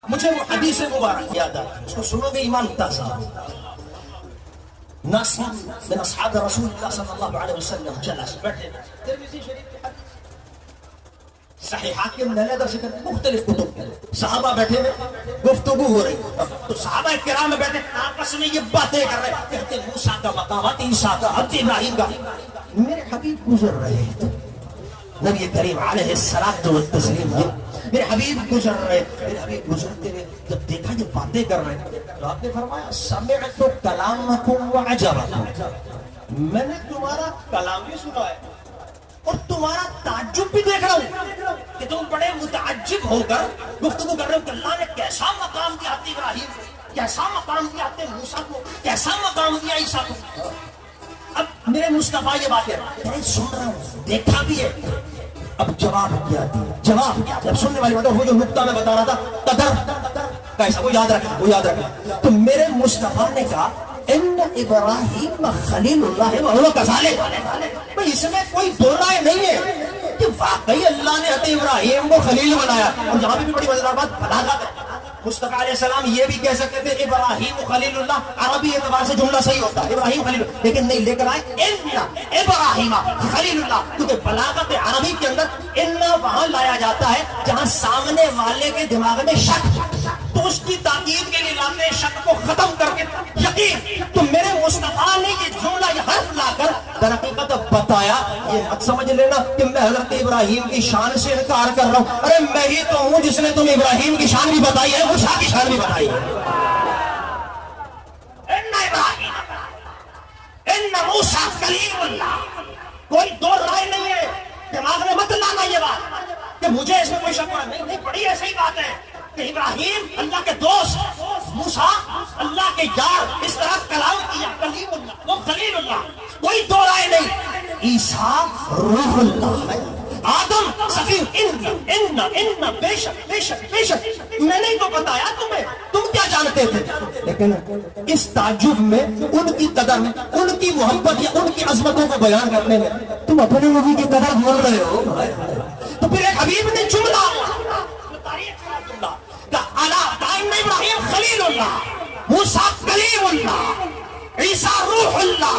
مجھے وہ حدیث مبارک یاد آتی، اس کو سنو گے ایمان تازہ۔ ناس من اصحاب رسول اللہ صلی اللہ علیہ وسلم جلس بیٹھے، ترمذی شریف کی حدیث، صحیح حاکم نے لے ذکر مختلف کتب کے صحابہ بیٹھے ہوئے، گفتگو ہو رہی، تو صحابہ کرام بیٹھے آپس میں یہ باتیں کر رہے، کہتے موسیٰ کا مقام، عیسیٰ کا، حضرت ابراہیم کا۔ میرے حبیب گزر رہے تھے، نبی کریم علیہ الصلوۃ والتسلیم، میرے حبیب گزر رہے، میرے حبیب گزرتے ہوئے جب دیکھا یہ باتیں کر رہے تو آپ نے فرمایا سمعت کلامکم وعجبکم، میں نے تمہارا کلام بھی سنا ہے اور تمہارا تعجب بھی دیکھ رہا ہوں کہ تم بڑے متعجب ہو کر گفتگو کر رہے ہو کہ اللہ نے کیسا مقام دیا حضرت ابراہیم کو، کیسا مقام دیا حضرت موسیٰ کو، کیسا مقام دیا عیسیٰ کو۔ اب میرے مصطفیٰ یہ بات ہے، سن رہا ہوں، دیکھا بھی ہے، اب جواب کیا دیا، جواب جب سننے والی بات ہے، وہ جو نقطہ میں بتا رہا تھا قدر کیسا، وہ یاد رکھا، وہ یاد رکھا۔ تو میرے مصطفیٰ نے کہا ان ابراہیم خلیل اللہ ہے وہ کذالک، بھئی اس میں کوئی دو رائے نہیں ہے کہ واقعی اللہ نے حضرت ابراہیم کو خلیل بنایا۔ اور یہاں بھی بڑی مزیدار بات، بلاغت ہے، مصطفیٰ علیہ السلام یہ بھی کہہ سکتے تھے ابراہیم خلیل اللہ، عربی اعتبار سے جملہ صحیح ہوتا ہے ابراہیم خلیل، لیکن نہیں، لے کر آئے ان ابراہیم خلیل اللہ، کیونکہ بلاغت عربی کے اندر ان وہاں لایا جاتا ہے جہاں سامنے والے کے دماغ میں شک، تو اس کی تاکید کے لیے لاتے ہیں شک کو ختم کر کے یقین۔ تو میرے مصطفیٰ نے یہ جملہ، یہ حرف لا کر در حقیقت بتایا، یہ مت سمجھ لینا کہ میں حضرت ابراہیم کی شان سے انکار کر رہا ہوں، ارے میں ہی تو ہوں جس نے تمہیں ابراہیم کی شان بھی بتائی ہے، موسیٰ کی شان بھی بتائی ہے۔ ان ابراہیم ان موسیٰ کلیم اللہ، کوئی دو رائے نہیں ہے، دماغ میں مت لانا یہ بات کہ مجھے اس میں کوئی شک نہیں، نہیں، بڑی ایسی بات ہے کہ ابراہیم اللہ کے دوست، موسیٰ اللہ کے یار، اس طرح کلام کیا، کلیم اللہ، وہ خلیل اللہ، کوئی دو رائے نہیں۔ عیسیٰ روح اللہ ہے، آدم سفیر، ان بے شک بے شک بے شک، میں نے تو بتایا تمہیں، تم کیا جانتے تھے؟ لیکن اس تعجب میں، ان کی قدر میں، ان کی محبت یا ان کی عظمتوں کو بیان کرنے میں تم اپنے نبی کی قدر بول رہے ہو۔ تو پھر ایک حبیب نے جملہ ابراہیم خلیل اللہ، موسیٰ کلیم اللہ، عیسیٰ روح اللہ،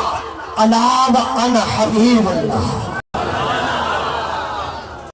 الا وانا حبیب اللہ۔